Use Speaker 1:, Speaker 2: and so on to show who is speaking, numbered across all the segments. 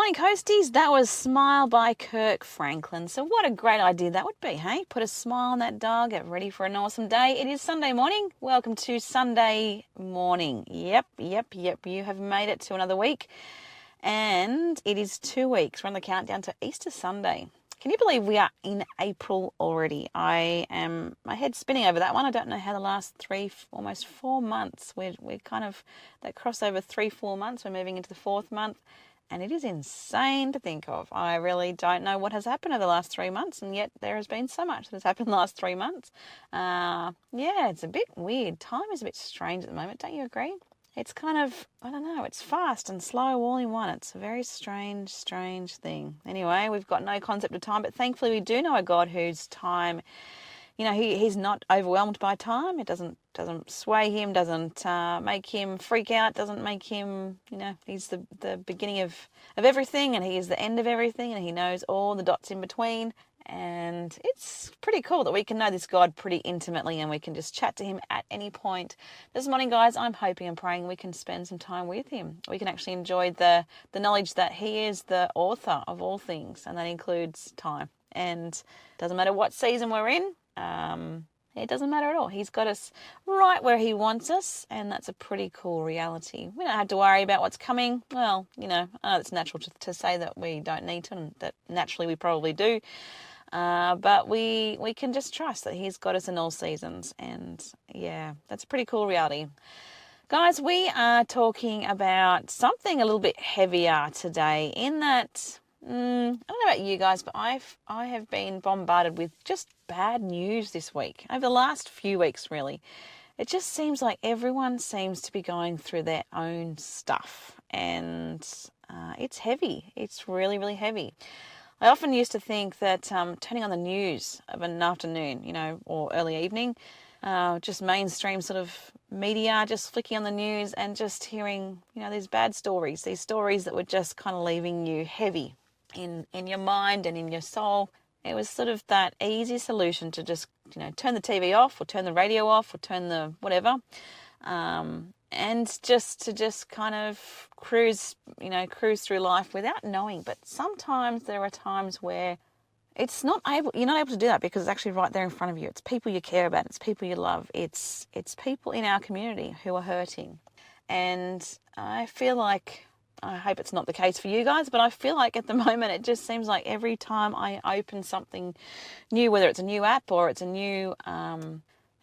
Speaker 1: Morning, Coasties. That was Smile by Kirk Franklin. So what a great idea that would be, hey? Put a smile on that dial, get ready for an awesome day. It is Sunday morning. Welcome to Sunday morning. Yep. You have made it to another week. And it is 2 weeks. We're on the countdown to Easter Sunday. Can you believe we are in April already? My head's spinning over that one. I don't know how the last almost 4 months, we're kind of, that crossover 3-4 months, we're moving into the fourth month. And it is insane to think of. I really don't know what has happened over the last 3 months, and yet there has been so much that has happened in the last 3 months. It's a bit weird. Time is a bit strange at the moment, don't you agree? It's kind of, I don't know, it's fast and slow all in one. It's a very strange thing. Anyway, we've got no concept of time, but thankfully we do know a God whose time, he's not overwhelmed by time. It doesn't sway him, doesn't make him freak out, doesn't make him, he's the beginning of everything, and he is the end of everything, and he knows all the dots in between. And it's pretty cool that we can know this God pretty intimately, and we can just chat to him at any point. This morning, guys, I'm hoping and praying we can spend some time with him. We can actually enjoy the knowledge that he is the author of all things, and that includes time. And it doesn't matter what season we're in. It doesn't matter at all. He's got us right where he wants us, and that's a pretty cool reality. We don't have to worry about what's coming. Well, I know it's natural to say that we don't need to, and that naturally we probably do. But we can just trust that he's got us in all seasons, and yeah, that's a pretty coal reality. Guys, we are talking about something a little bit heavier today, in that I don't know about you guys, but I have been bombarded with just bad news this week. Over the last few weeks, really. It just seems like everyone seems to be going through their own stuff, and it's heavy. It's really, really heavy. I often used to think that turning on the news of an afternoon, or early evening, just mainstream sort of media, just flicking on the news and just hearing, these bad stories, these stories that were just kind of leaving you heavy in your mind and in your soul. It was sort of that easy solution to just, turn the TV off, or turn the radio off, or turn the whatever, and just kind of cruise through life without knowing. But sometimes there are times where you're not able to do that, because it's actually right there in front of you. It's people you care about. It's people you love. It's people in our community who are hurting. And I feel like, I hope it's not the case for you guys, but I feel like at the moment it just seems like every time I open something new, whether it's a new app or it's a new,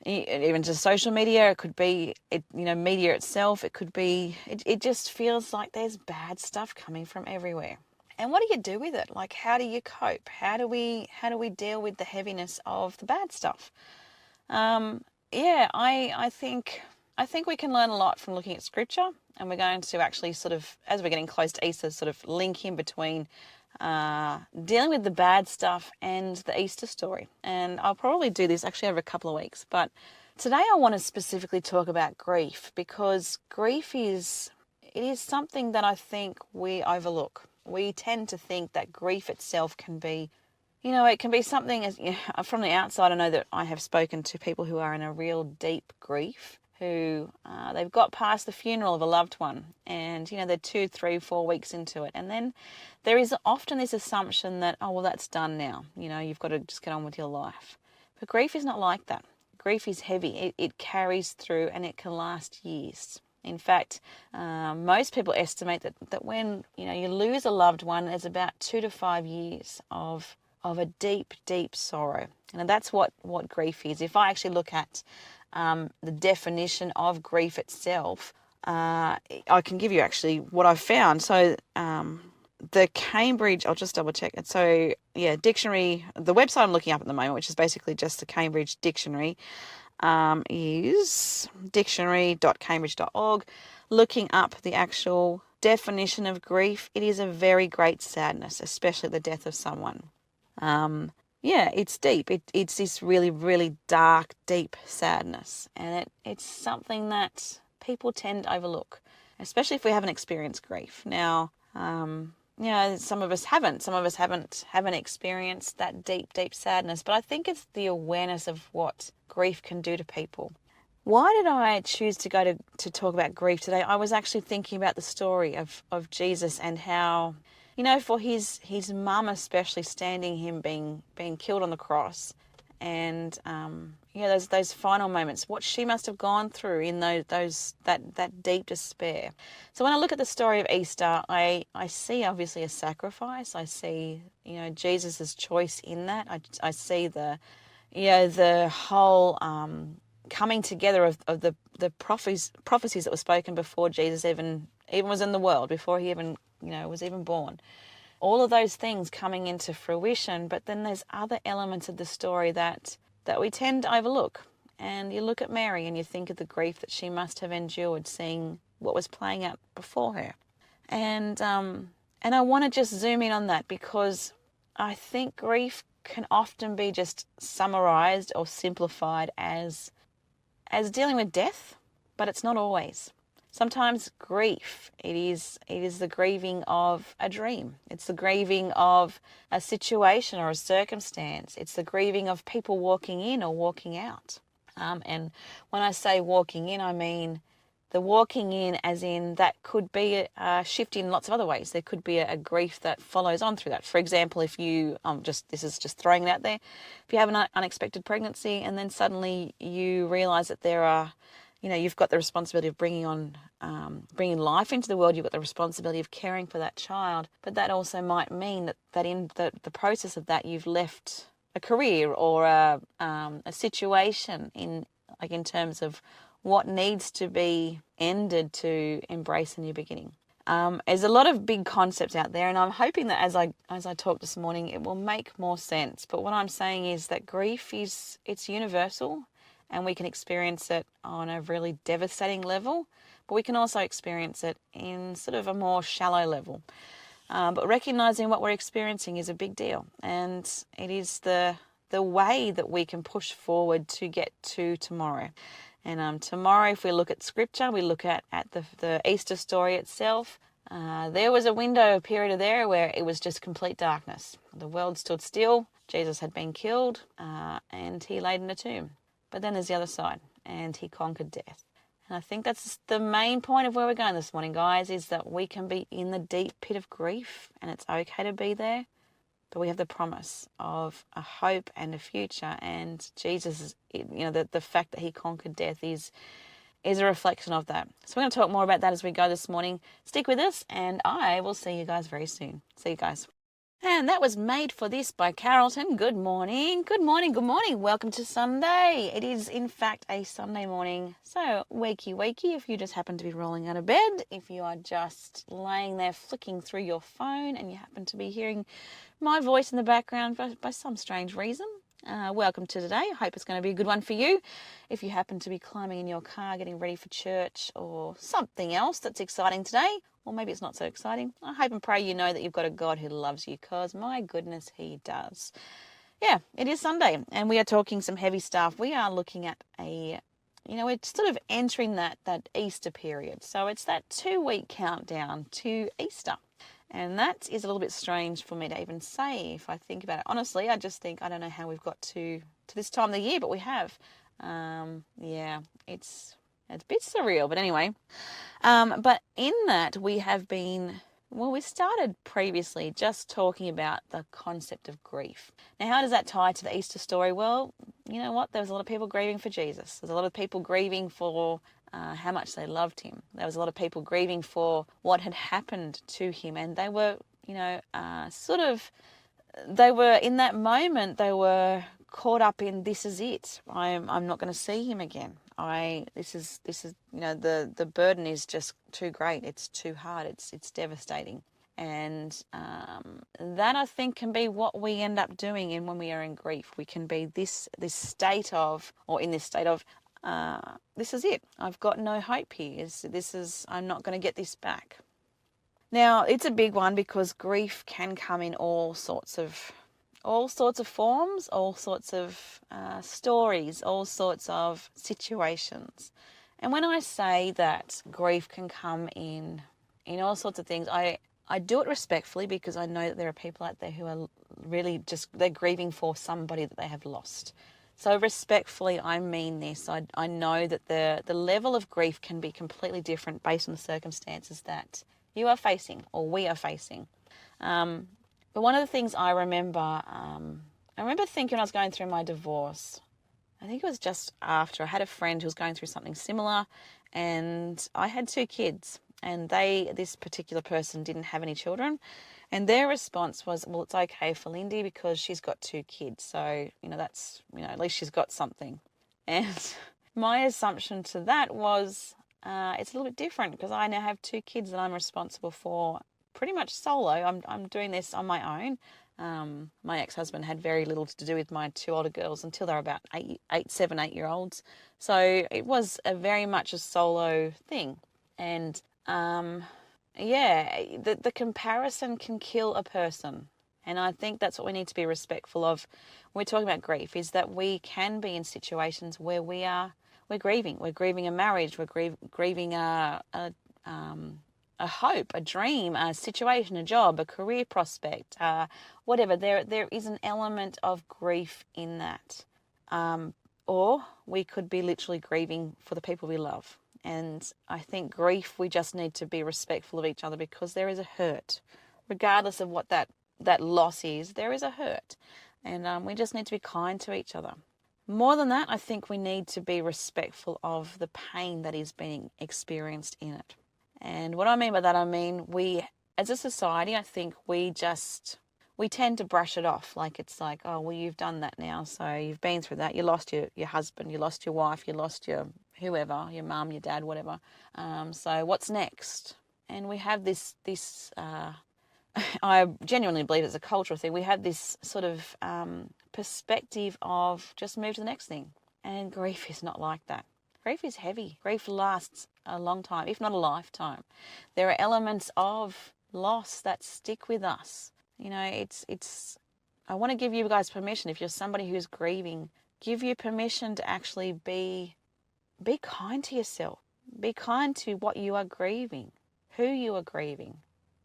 Speaker 1: even just social media, it could be, media itself, it could be, it just feels like there's bad stuff coming from everywhere. And what do you do with it? Like, how do you cope? How do we deal with the heaviness of the bad stuff? I think we can learn a lot from looking at scripture, and we're going to actually sort of, as we're getting close to Easter, sort of link in between dealing with the bad stuff and the Easter story. And I'll probably do this actually over a couple of weeks. But today I want to specifically talk about grief, because grief is something that I think we overlook. We tend to think that grief itself can be, it can be something, as from the outside. I know that I have spoken to people who are in a real deep grief, who they've got past the funeral of a loved one, and they're 2, 3, 4 weeks into it, and then there is often this assumption that, oh well, that's done now, you've got to just get on with your life. But grief is not like that. Grief is heavy. It carries through, and it can last years. In fact, most people estimate that when you lose a loved one, there's about 2 to 5 years of a deep sorrow, and that's what grief is. If I actually look at the definition of grief itself, I can give you actually what I've found. So the Cambridge, I'll just double check it. So yeah, dictionary, the website I'm looking up at the moment, which is basically just the Cambridge Dictionary, is dictionary.cambridge.org. Looking up the actual definition of grief, it is a very great sadness, especially the death of someone. It's deep. It's this really, really dark, deep sadness. And it's something that people tend to overlook, especially if we haven't experienced grief. Now, some of us haven't. Some of us haven't experienced that deep, deep sadness. But I think it's the awareness of what grief can do to people. Why did I choose to talk about grief today? I was actually thinking about the story of Jesus, and how for his mum especially, standing him being killed on the cross, and those final moments, what she must have gone through in that deep despair. So when I look at the story of Easter, I see obviously a sacrifice. I see Jesus's choice in that. I see the whole coming together of the prophecies that were spoken before Jesus even was in the world, before he even was even born. All of those things coming into fruition, but then there's other elements of the story that we tend to overlook. And you look at Mary and you think of the grief that she must have endured seeing what was playing out before her. And I want to just zoom in on that, because I think grief can often be just summarized or simplified as dealing with death, but it's not always. Sometimes grief, it is the grieving of a dream. It's the grieving of a situation or a circumstance. It's the grieving of people walking in or walking out. And when I say walking in, I mean the walking in as in that could be a shift in lots of other ways. There could be a grief that follows on through that. For example, if you, this is just throwing it out there, if you have an unexpected pregnancy and then suddenly you realise that there are, you've got the responsibility of bringing life into the world. You've got the responsibility of caring for that child. But that also might mean that in the process of that, you've left a career or a situation in terms of what needs to be ended to embrace a new beginning. There's a lot of big concepts out there, and I'm hoping that as I talk this morning, it will make more sense. But what I'm saying is that grief it's universal. And we can experience it on a really devastating level, but we can also experience it in sort of a more shallow level. But recognizing what we're experiencing is a big deal, and it is the way that we can push forward to get to tomorrow. And tomorrow, if we look at Scripture, we look at the Easter story itself. There was a window, a period there where it was just complete darkness. The world stood still. Jesus had been killed, and he laid in a tomb. But then there's the other side, and he conquered death. And I think that's the main point of where we're going this morning, guys, is that we can be in the deep pit of grief, and it's okay to be there, but we have the promise of a hope and a future. And Jesus, the fact that he conquered death is a reflection of that. So we're going to talk more about that as we go this morning. Stick with us, and I will see you guys very soon. See you guys. And that was Made for This by Carrollton. Good morning. Good morning. Good morning. Welcome to Sunday. It is, in fact, a Sunday morning. So, wakey, wakey, if you just happen to be rolling out of bed, if you are just laying there flicking through your phone and you happen to be hearing my voice in the background by some strange reason, welcome to today. I hope it's going to be a good one for you. If you happen to be climbing in your car, getting ready for church or something else that's exciting today, or maybe it's not so exciting, I hope and pray you know that you've got a God who loves you, because my goodness, he does. Yeah, it is Sunday, and we are talking some heavy stuff. We are looking at we're sort of entering that Easter period. So it's that 2-week countdown to Easter. And that is a little bit strange for me to even say if I think about it. Honestly, I just think, I don't know how we've got to this time of the year, but we have. It's a bit surreal, but anyway. But in that we have been, we started previously just talking about the concept of grief. Now, how does that tie to the Easter story? Well, you know what? There was a lot of people grieving for Jesus. There's a lot of people grieving for how much they loved him. There was a lot of people grieving for what had happened to him, and they were, they were in that moment, they were caught up in, this is it. I'm not going to see him again. This is the burden is just too great. It's too hard. It's devastating. And that, I think, can be what we end up doing when we are in grief. We can be this state of, this is it. I've got no hope here. I'm not going to get this back. Now, it's a big one because grief can come in all sorts of forms, all sorts of stories, all sorts of situations. And when I say that grief can come in all sorts of things, I do it respectfully, because I know that there are people out there who are really they're grieving for somebody that they have lost. So respectfully, I mean this. I know that the level of grief can be completely different based on the circumstances that you are facing or we are facing. But one of the things I remember thinking when I was going through my divorce, I think it was just after, I had a friend who was going through something similar, and I had 2 kids, and this particular person didn't have any children, and their response was, well, it's okay for Lindy because she's got 2 kids, so, that's, at least she's got something. And my assumption to that was, it's a little bit different because I now have 2 kids that I'm responsible for pretty much solo. I'm doing this on my own. My ex-husband had very little to do with my 2 older girls until they were about 7, 8-year-olds. So it was very much a solo thing. And the comparison can kill a person. And I think that's what we need to be respectful of when we're talking about grief, is that we can be in situations where we're grieving. We're grieving a marriage. We're grieving a hope, a dream, a situation, a job, a career prospect, whatever. There is an element of grief in that. Or we could be literally grieving for the people we love. And I think grief, we just need to be respectful of each other because there is a hurt. Regardless of what that loss is, there is a hurt. And we just need to be kind to each other. More than that, I think we need to be respectful of the pain that is being experienced in it. And what I mean by that, we, as a society, I think we tend to brush it off. Like it's like, oh, well, you've done that now. So you've been through that. You lost your husband, you lost your wife, you lost your whoever, your mum, your dad, whatever. So what's next? And we have this I genuinely believe it's a cultural thing. We have this sort of perspective of just move to the next thing. And grief is not like that. Grief is heavy. Grief lasts a long time, if not a lifetime. There are elements of loss that stick with us. I want to give you guys permission, if you're somebody who's grieving, give you permission to actually be kind to yourself. Be kind to what you are grieving, who you are grieving.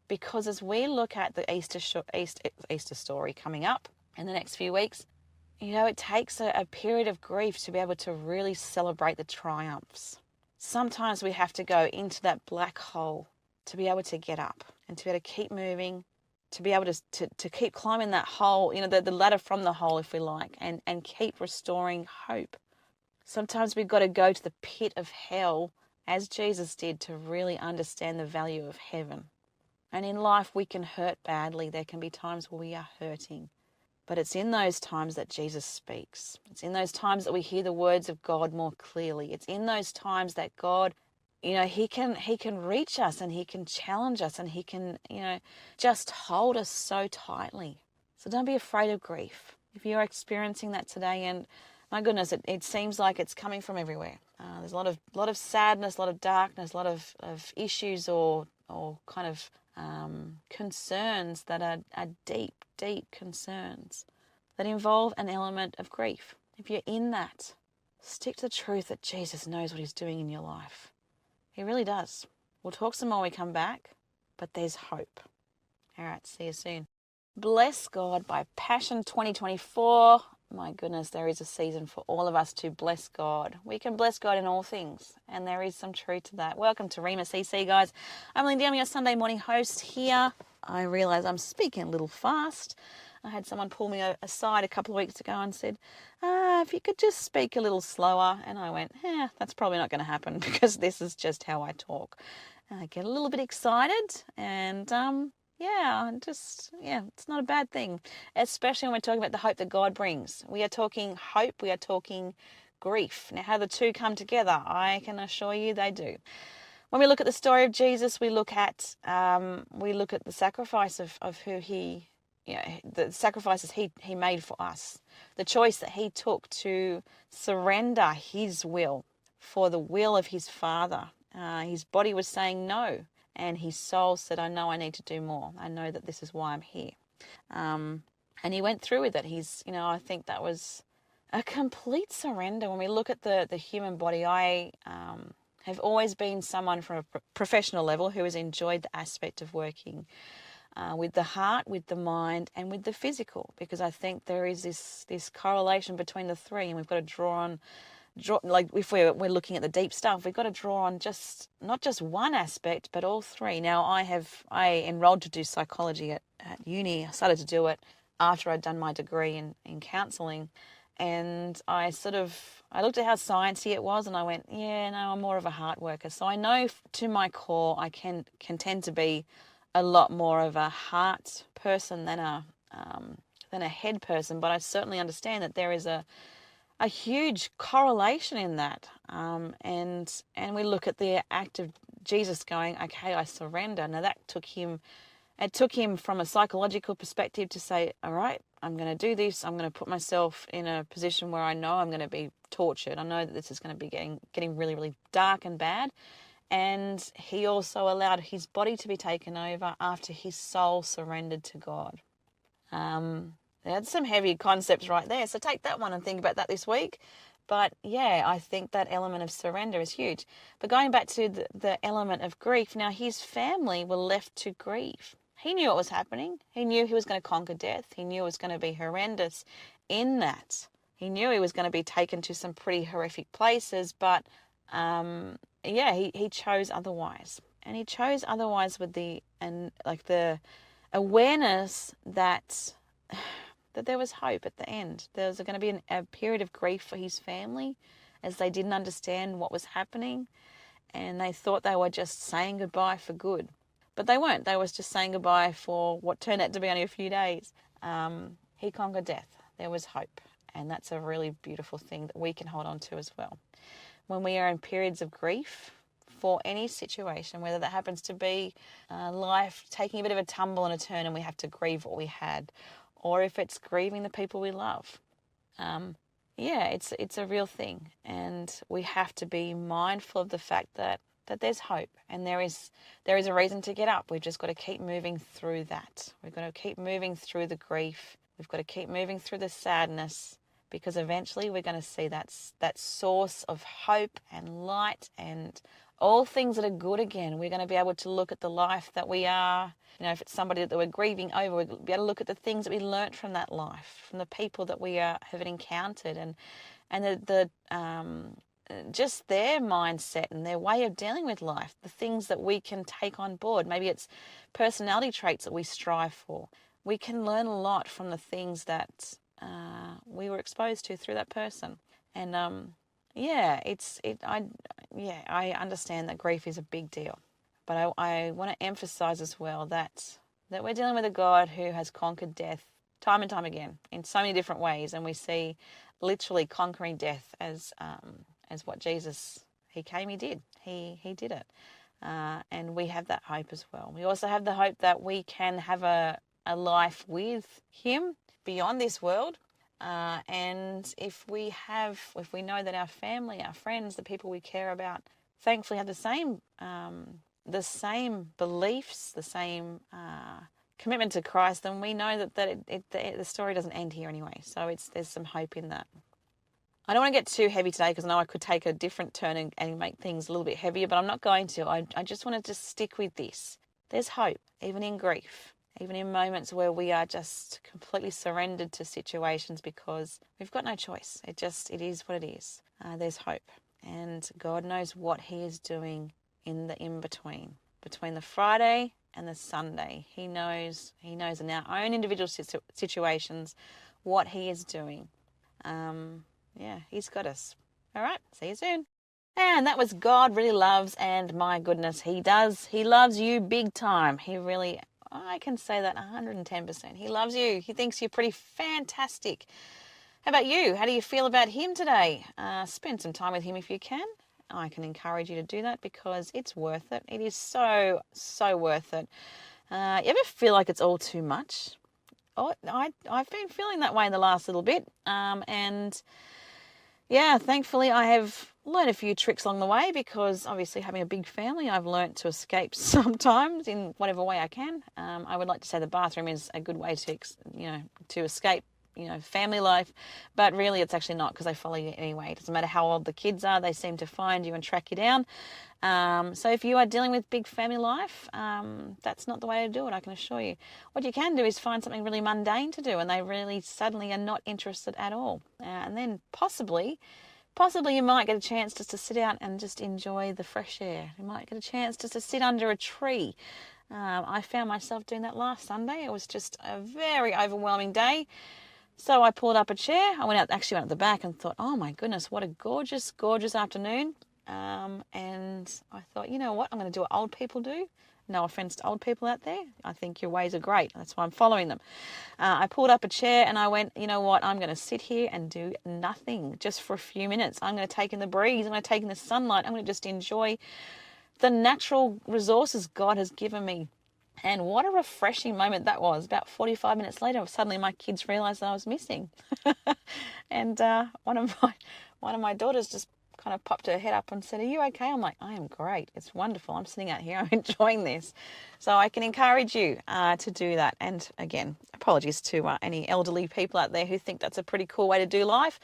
Speaker 1: Because as we look at the Easter story coming up in the next few weeks, it takes a period of grief to be able to really celebrate the triumphs. Sometimes we have to go into that black hole to be able to get up and to be able to keep moving, to be able to keep climbing that hole, the ladder from the hole, if we like, and keep restoring hope. Sometimes we've got to go to the pit of hell, as Jesus did, to really understand the value of heaven. And in life, we can hurt badly. There can be times where we are hurting. But it's in those times that Jesus speaks. It's in those times that we hear the words of God more clearly. It's in those times that God, he can reach us and he can challenge us and he can, just hold us so tightly. So don't be afraid of grief. If you're experiencing that today, and my goodness, it seems like it's coming from everywhere. There's a lot of sadness, a lot of darkness, a lot of issues or kind of concerns that are deep, deep concerns that involve an element of grief. If you're in that, stick to the truth that Jesus knows what he's doing in your life. He really does. We'll talk some more when we come back, but there's hope. All right, see you soon. Bless God by Passion 2024. My goodness, there is a season for all of us to bless God. We can bless God in all things, and there is some truth to that. Welcome to Rhema CC, guys. I'm Lindy, I'm your Sunday morning host here. I realise I'm speaking a little fast. I had someone pull me aside a couple of weeks ago and said, if you could just speak a little slower. And I went, that's probably not going to happen because this is just how I talk. And I get a little bit excited and it's not a bad thing, especially when we're talking about the hope that God brings. We are talking hope, we are talking grief. Now, how the two come together, I can assure you they do. When we look at the story of Jesus, we look at the sacrifice of who he, the sacrifices he made for us, the choice that he took to surrender his will for the will of his Father. His body was saying no. And his soul said, I know I need to do more. I know that this is why I'm here. And he went through with it. I think that was a complete surrender. When we look at the human body, I have always been someone from a professional level who has enjoyed the aspect of working with the heart, with the mind, and with the physical, because I think there is this correlation between the three, and we've got to draw on draw, like if we're looking at the deep stuff, we've got to draw on not just one aspect, but all three. Now, I enrolled to do psychology at uni. I started to do it after I'd done my degree in counselling, and I looked at how sciencey it was, and I went, yeah, no, I'm more of a heart worker. So I know to my core, I can tend to be a lot more of a heart person than a head person, but I certainly understand that there is a huge correlation in that. And we look at the act of Jesus going, okay, I surrender. Now it took him from a psychological perspective to say, all right, I'm going to do this. I'm going to put myself in a position where I know I'm going to be tortured. I know that this is going to be getting really, really dark and bad. And he also allowed his body to be taken over after his soul surrendered to God. That's some heavy concepts right there. So take that one and think about that this week. But yeah, I think that element of surrender is huge. But going back to the element of grief, now his family were left to grieve. He knew what was happening. He knew he was going to conquer death. He knew it was going to be horrendous in that. He knew he was going to be taken to some pretty horrific places, but he chose otherwise. And he chose otherwise with the awareness that there was hope at the end. There was going to be a period of grief for his family as they didn't understand what was happening, and they thought they were just saying goodbye for good. But they weren't. They was just saying goodbye for what turned out to be only a few days. He conquered death. There was hope, and that's a really beautiful thing that we can hold on to as well. When we are in periods of grief for any situation, whether that happens to be life taking a bit of a tumble and a turn and we have to grieve what we had, or if it's grieving the people we love. It's a real thing. And we have to be mindful of the fact that there's hope and there is a reason to get up. We've just got to keep moving through that. We've got to keep moving through the grief. We've got to keep moving through the sadness, because eventually we're going to see that source of hope and light and all things that are good again. We're going to be able to look at the life that we are. If it's somebody that we're grieving over, we'll be able to look at the things that we learnt from that life, from the people that we have encountered, and just their mindset and their way of dealing with life, the things that we can take on board. Maybe it's personality traits that we strive for. We can learn a lot from the things that we were exposed to through that person. And I understand that grief is a big deal, but I want to emphasize as well that we're dealing with a God who has conquered death time and time again in so many different ways, and we see literally conquering death as what Jesus, he came, he did it, and we have that hope as well. We also have the hope that we can have a life with him beyond this world. And if we know that our family, our friends, the people we care about, thankfully have the same beliefs, the same commitment to Christ, then we know that the story doesn't end here anyway. So there's some hope in that. I don't want to get too heavy today, because I know I could take a different turn and make things a little bit heavier, but I'm not going to. I just want to stick with this. There's hope, even in grief. Even in moments where we are just completely surrendered to situations because we've got no choice. It is what it is. There's hope. And God knows what he is doing in the in-between. Between the Friday and the Sunday. He knows in our own individual situations what he is doing. He's got us. All right, see you soon. And that was God Really Loves, and my goodness, he does. He loves you big time. He really, I can say that 110%. He loves you. He thinks you're pretty fantastic. How about you? How do you feel about him today? Spend some time with him if you can. I can encourage you to do that because it's worth it. It is so, so worth it. You ever feel like it's all too much? Oh, I've been feeling that way in the last little bit. Thankfully I have learned a few tricks along the way, because obviously having a big family, I've learned to escape sometimes in whatever way I can. I would like to say the bathroom is a good way to escape, family life, but really it's actually not, because they follow you anyway. It doesn't matter how old the kids are, they seem to find you and track you down. So if you are dealing with big family life, that's not the way to do it, I can assure you. What you can do is find something really mundane to do, and they really suddenly are not interested at all. And then possibly Possibly you might get a chance just to sit out and just enjoy the fresh air. You might get a chance just to sit under a tree. I found myself doing that last Sunday. It was just a very overwhelming day. So I pulled up a chair. I went out the back and thought, oh my goodness, what a gorgeous, gorgeous afternoon. And I thought, you know what, I'm going to do what old people do. No offense to old people out there. I think your ways are great. That's why I'm following them. I pulled up a chair and I went, you know what, I'm going to sit here and do nothing just for a few minutes. I'm going to take in the breeze. I'm going to take in the sunlight. I'm going to just enjoy the natural resources God has given me. And what a refreshing moment that was. About 45 minutes later, suddenly my kids realised that I was missing. And one of my daughters just kind of popped her head up and said, are you okay? I'm like, I am great. It's wonderful. I'm sitting out here. I'm enjoying this. So I can encourage you to do that. And again, apologies to any elderly people out there who think that's a pretty cool way to do life.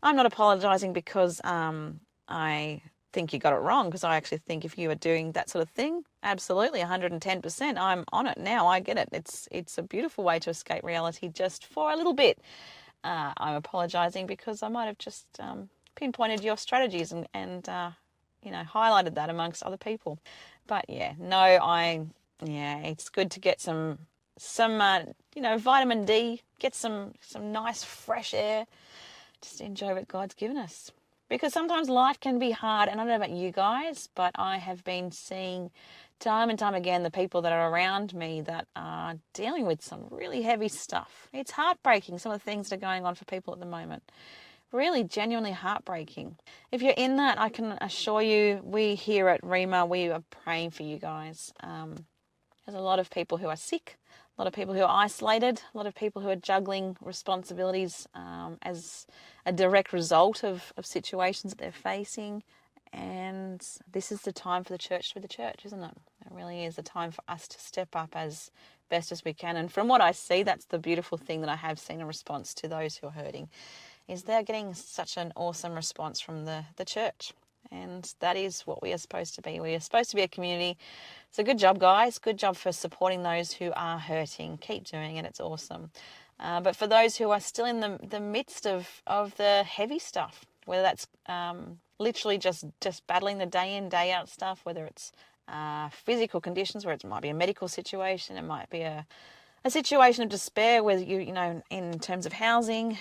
Speaker 1: I'm not apologising because I think you got it wrong, because I actually think if you are doing that sort of thing, absolutely 110%, I'm on it now. I get it. It's a beautiful way to escape reality just for a little bit. I'm apologising because I might have just pinpointed your strategies and highlighted that amongst other people. But it's good to get some vitamin D, get some nice fresh air, just enjoy what God's given us. Because sometimes life can be hard, and I don't know about you guys, but I have been seeing time and time again the people that are around me that are dealing with some really heavy stuff. It's heartbreaking, some of the things that are going on for people at the moment. Really genuinely heartbreaking. If you're in that, I can assure you, we here at Rhema, we are praying for you guys. There's a lot of people who are sick, a lot of people who are isolated, a lot of people who are juggling responsibilities as a direct result of situations that they're facing. And this is the time for the church to be the church, isn't it? It really is the time for us to step up as best as we can. And from what I see, that's the beautiful thing that I have seen in response to those who are hurting, is they're getting such an awesome response from the church. And that is what we are supposed to be. We are supposed to be a community. So good job, guys. Good job for supporting those who are hurting. Keep doing it. It's awesome. But for those who are still in the midst of the heavy stuff, whether that's literally just battling the day in, day out stuff, whether it's physical conditions, where it might be a medical situation, it might be a situation of despair, whether you know, in terms of housing,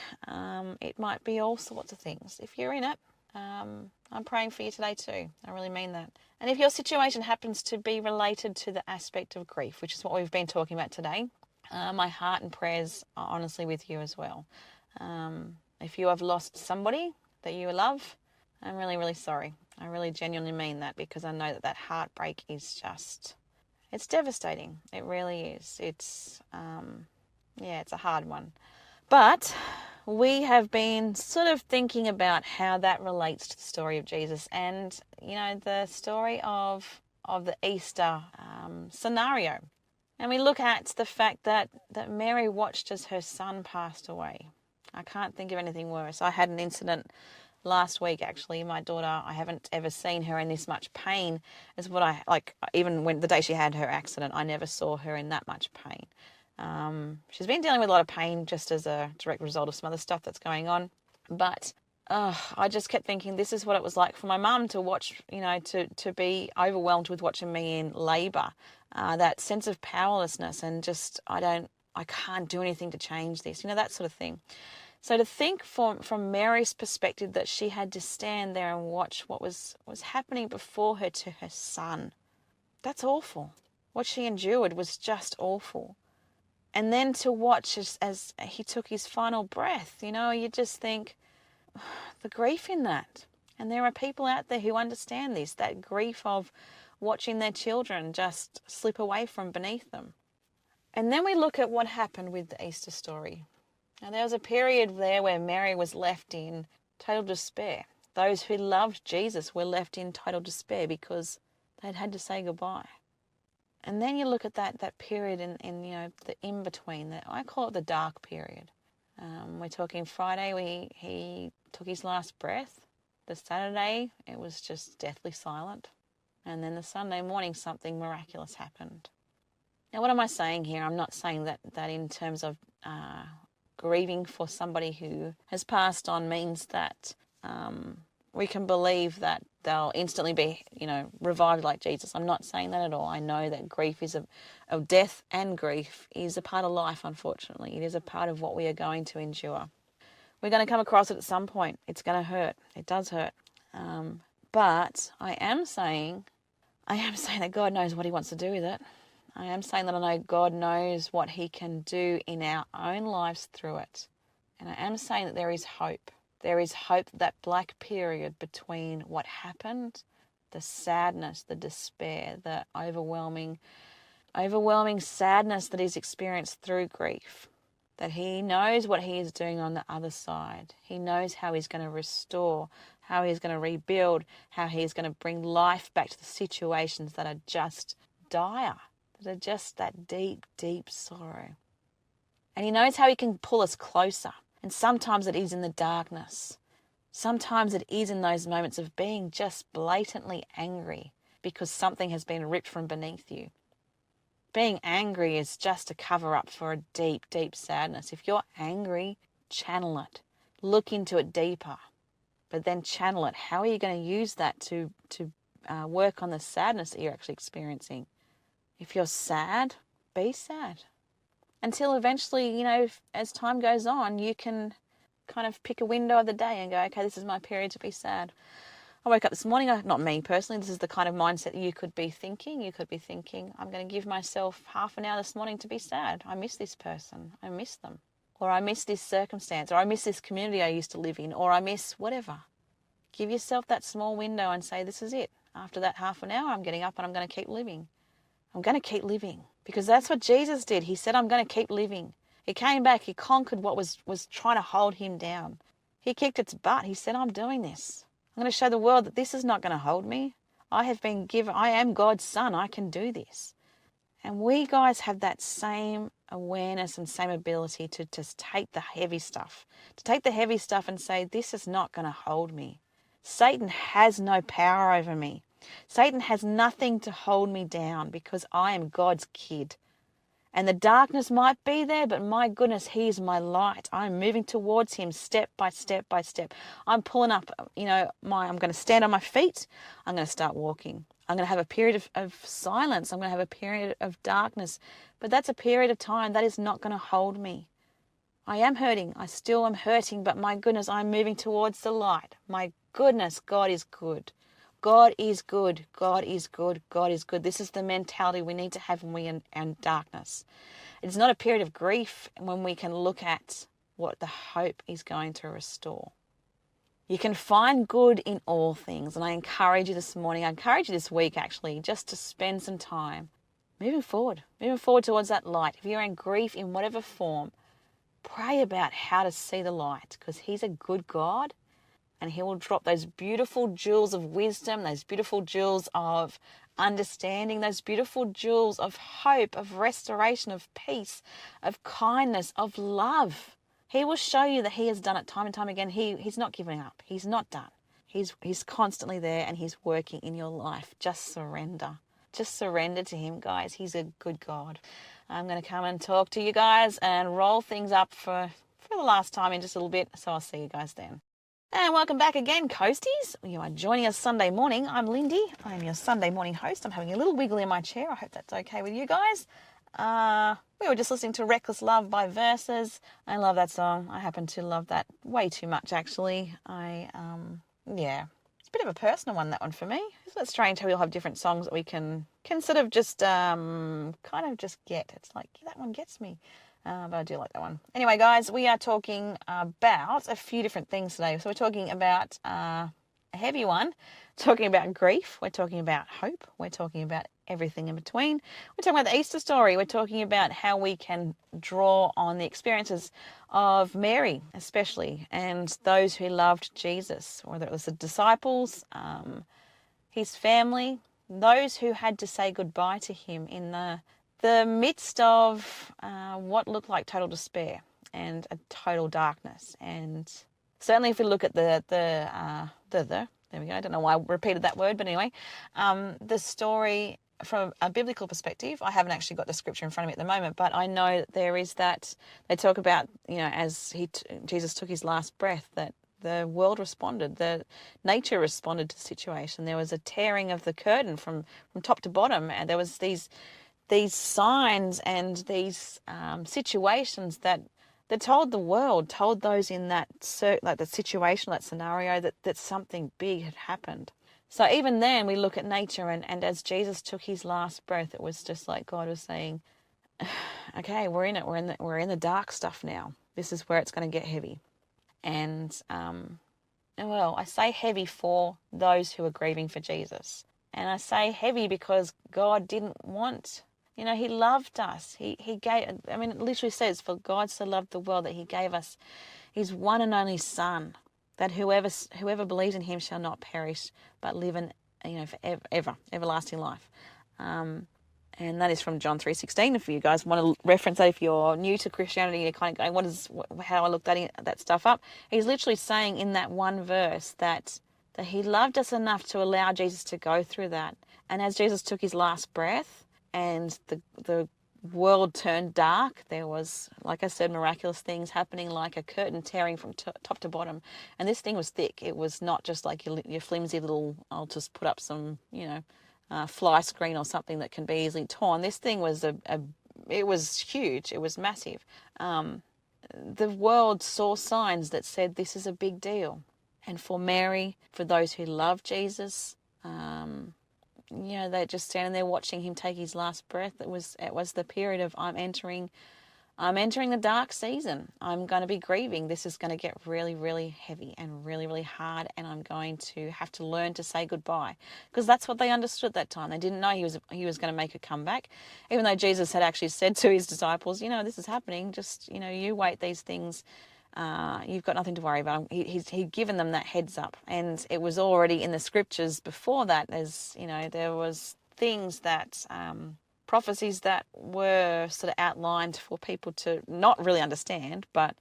Speaker 1: it might be all sorts of things. If you're in it, I'm praying for you today too. I really mean that. And if your situation happens to be related to the aspect of grief, which is what we've been talking about today, my heart and prayers are honestly with you as well. If you have lost somebody that you love, I'm really, really sorry. I really genuinely mean that, because I know that heartbreak is just, it's devastating. It really is. It's a hard one. But we have been sort of thinking about how that relates to the story of Jesus and, the story of the Easter scenario. And we look at the fact that Mary watched as her son passed away. I can't think of anything worse. I had an incident last week, actually. My daughter, I haven't ever seen her in this much pain as what even when the day she had her accident, I never saw her in that much pain. She's been dealing with a lot of pain just as a direct result of some other stuff that's going on. But I just kept thinking, this is what it was like for my mum to watch, to be overwhelmed with watching me in labour. That sense of powerlessness and just, I can't do anything to change this, that sort of thing. So to think from Mary's perspective that she had to stand there and watch what was happening before her to her son, that's awful. What she endured was just awful. And then to watch as he took his final breath, you just think, the grief in that. And there are people out there who understand this, that grief of watching their children just slip away from beneath them. And then we look at what happened with the Easter story. Now, there was a period there where Mary was left in total despair. Those who loved Jesus were left in total despair because they'd had to say goodbye. And then you look at that period in the in-between. I call it the dark period. We're talking Friday, he took his last breath. The Saturday, it was just deathly silent. And then the Sunday morning, something miraculous happened. Now, what am I saying here? I'm not saying that in terms of grieving for somebody who has passed on means that we can believe that they'll instantly be, revived like Jesus. I'm not saying that at all. I know that grief is of death, and grief is a part of life, unfortunately. It is a part of what we are going to endure. We're going to come across it at some point. It's going to hurt. It does hurt. But I am saying that God knows what he wants to do with it. I am saying that I know God knows what he can do in our own lives through it. And I am saying that there is hope. There is hope that black period between what happened, the sadness, the despair, the overwhelming sadness that is experienced through grief, that he knows what he is doing on the other side. He knows how he's going to restore, how he's going to rebuild, how he's going to bring life back to the situations that are just dire, that are just that deep, deep sorrow. And he knows how he can pull us closer. And sometimes it is in the darkness. Sometimes it is in those moments of being just blatantly angry because something has been ripped from beneath you. Being angry is just a cover-up for a deep, deep sadness. If you're angry, channel it. Look into it deeper. But then channel it. How are you going to use that to work on the sadness that you're actually experiencing? If you're sad, be sad. Until eventually, as time goes on, you can kind of pick a window of the day and go, okay, this is my period to be sad. I woke up this morning, not me personally, this is the kind of mindset you could be thinking. You could be thinking, I'm going to give myself half an hour this morning to be sad. I miss this person. I miss them. Or I miss this circumstance. Or I miss this community I used to live in. Or I miss whatever. Give yourself that small window and say, this is it. After that half an hour, I'm getting up and I'm going to keep living. I'm going to keep living. Because that's what Jesus did. He said, I'm going to keep living. He came back. He conquered what was trying to hold him down. He kicked its butt. He said, I'm doing this. I'm going to show the world that this is not going to hold me. I am God's son. I can do this. And we guys have that same awareness and same ability to just take the heavy stuff. To take the heavy stuff and say, this is not going to hold me. Satan has no power over me. Satan has nothing to hold me down because I am God's kid. And the darkness might be there, but my goodness, he is my light. I'm moving towards him step by step by step. I'm pulling up, I'm going to stand on my feet. I'm going to start walking. I'm going to have a period of silence. I'm going to have a period of darkness. But that's a period of time that is not going to hold me. I am hurting. I still am hurting, but my goodness, I'm moving towards the light. My goodness, God is good. God is good. God is good. God is good. This is the mentality we need to have when we're in darkness. It's not a period of grief when we can look at what the hope is going to restore. You can find good in all things. And I encourage you this morning, I encourage you this week actually, just to spend some time moving forward towards that light. If you're in grief in whatever form, pray about how to see the light, because he's a good God. And he will drop those beautiful jewels of wisdom, those beautiful jewels of understanding, those beautiful jewels of hope, of restoration, of peace, of kindness, of love. He will show you that he has done it time and time again. He's not giving up. He's not done. He's constantly there and he's working in your life. Just surrender. Just surrender to him, guys. He's a good God. I'm going to come and talk to you guys and roll things up for the last time in just a little bit. So I'll see you guys then. And welcome back again, Coasties. You are joining us Sunday morning. I'm Lindy. I'm your Sunday morning host. I'm having a little wiggle in my chair. I hope that's okay with you guys. We were just listening to Reckless Love by Verses. I love that song. I happen to love that way too much, actually. It's a bit of a personal one, that one for me. It's strange how we all have different songs that we can sort of just kind of just get. It's like, that one gets me. But I do like that one. Anyway, guys, we are talking about a few different things today. So we're talking about a heavy one, talking about grief. We're talking about hope. We're talking about everything in between. We're talking about the Easter story. We're talking about how we can draw on the experiences of Mary, especially, and those who loved Jesus, whether it was the disciples, his family, those who had to say goodbye to him in the midst of what looked like total despair and a total darkness. And certainly if we look at there we go, I don't know why I repeated that word, but anyway, the story from a biblical perspective, I haven't actually got the scripture in front of me at the moment, but I know that there is that, they talk about, as Jesus took his last breath, that The world responded. The nature responded to the situation. There was a tearing of the curtain from top to bottom, and there was these signs and these situations that told the world, told those in that like the situation, that scenario, that something big had happened. So even then, we look at nature, and as Jesus took his last breath, it was just like God was saying, "Okay, we're in it. We're in the dark stuff now. This is where it's going to get heavy." And well, I say heavy for those who are grieving for Jesus, and I say heavy because God didn't want. He loved us. He gave. I mean, it literally says, "For God so loved the world that He gave us His one and only Son, that whoever believes in Him shall not perish, but live in forever, everlasting life." And that is from John 3:16. If you guys want to reference that, if you're new to Christianity, you're kind of going, how I looked that stuff up. He's literally saying in that one verse that He loved us enough to allow Jesus to go through that. And as Jesus took his last breath, and the world turned dark, there was, like I said, miraculous things happening, like a curtain tearing from top to bottom. And this thing was thick. It was not just like your flimsy little, I'll just put up some, fly screen or something that can be easily torn. This thing was it was huge. It was massive. The world saw signs that said this is a big deal. And for Mary, for those who love Jesus, they're just standing there watching him take his last breath. It was the period of I'm entering the dark season. I'm going to be grieving. This is going to get really, really heavy and really, really hard, and I'm going to have to learn to say goodbye, because that's what they understood at that time. They didn't know he was going to make a comeback, even though Jesus had actually said to his disciples, this is happening. Just you wait these things. You've got nothing to worry about. He'd given them that heads up, and it was already in the scriptures before that. As there was things that prophecies that were sort of outlined for people to not really understand, but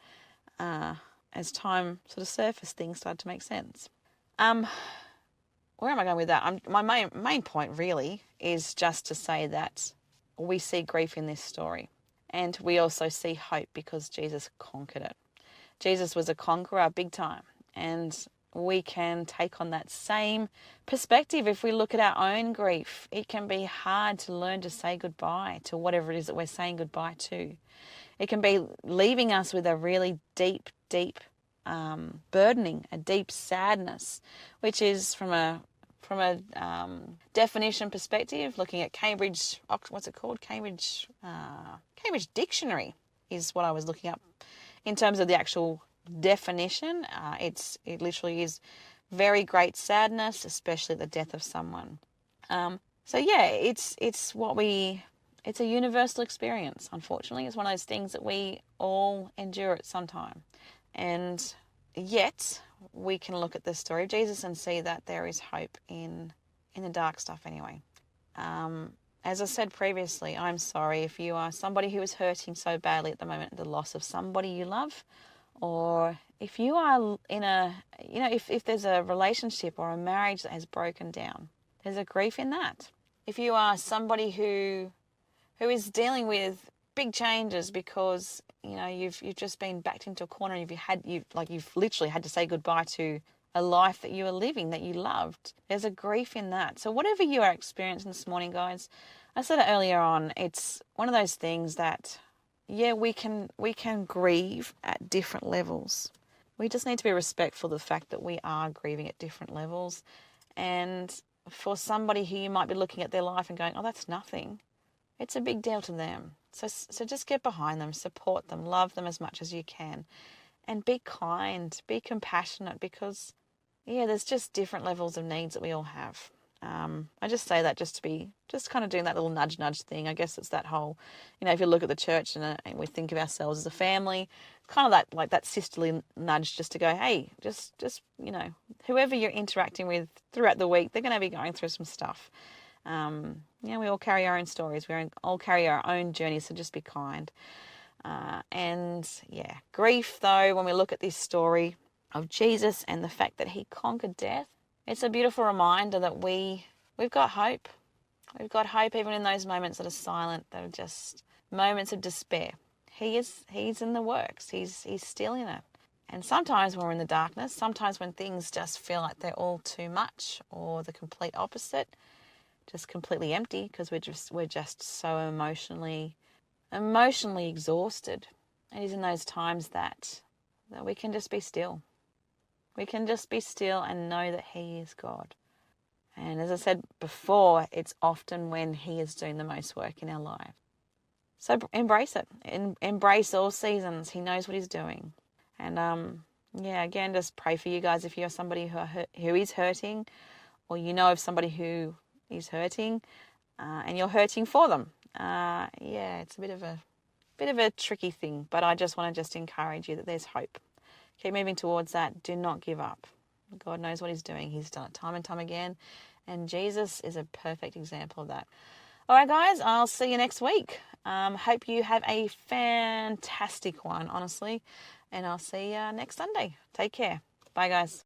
Speaker 1: as time sort of surfaced, things started to make sense. Where am I going with that? My main point really is just to say that we see grief in this story, and we also see hope because Jesus conquered it. Jesus was a conqueror big time, and we can take on that same perspective if we look at our own grief. It can be hard to learn to say goodbye to whatever it is that we're saying goodbye to. It can be leaving us with a really deep burdening, a deep sadness, which is from a definition perspective, looking at Cambridge, what's it called? Cambridge Dictionary is what I was looking up. In terms of the actual definition, it literally is very great sadness, especially the death of someone. It's a universal experience. Unfortunately, it's one of those things that we all endure at some time, and yet we can look at the story of Jesus and see that there is hope in the dark stuff. Anyway. As I said previously, I'm sorry if you are somebody who is hurting so badly at the moment at the loss of somebody you love, or if you are in if there's a relationship or a marriage that has broken down, there's a grief in that. If you are somebody who is dealing with big changes because you've just been backed into a corner, and you've literally had to say goodbye to a life that you were living, that you loved. There's a grief in that. So whatever you are experiencing this morning, guys, I said it earlier on, it's one of those things that, we can grieve at different levels. We just need to be respectful of the fact that we are grieving at different levels. And for somebody who you might be looking at their life and going, oh, that's nothing, it's a big deal to them. So just get behind them, support them, love them as much as you can, and be kind, be compassionate, because there's just different levels of needs that we all have. I just say that just kind of doing that little nudge thing. I guess it's that whole, if you look at the church and we think of ourselves as a family, kind of that sisterly nudge, just to go, hey, just whoever you're interacting with throughout the week, they're going to be going through some stuff. We all carry our own stories. We all carry our own journeys, so just be kind. Grief, though, when we look at this story of Jesus and the fact that he conquered death, it's a beautiful reminder that we've got hope. We've got hope even in those moments that are silent, that are just moments of despair. He's in the works. He's still in it. And sometimes when we're in the darkness, sometimes when things just feel like they're all too much or the complete opposite, just completely empty because we're just so emotionally exhausted. It is in those times that we can just be still. We can just be still and know that He is God. And as I said before, it's often when He is doing the most work in our life. So embrace it. Embrace all seasons. He knows what He's doing. And again, just pray for you guys if you're somebody who is hurting, or you know of somebody who is hurting, and you're hurting for them. It's a bit of a tricky thing, but I just want to encourage you that there's hope. Keep moving towards that. Do not give up. God knows what He's doing. He's done it time and time again, and Jesus is a perfect example of that. All right, guys, I'll see you next week. Hope you have a fantastic one, honestly, and I'll see you next Sunday. Take care. Bye, guys.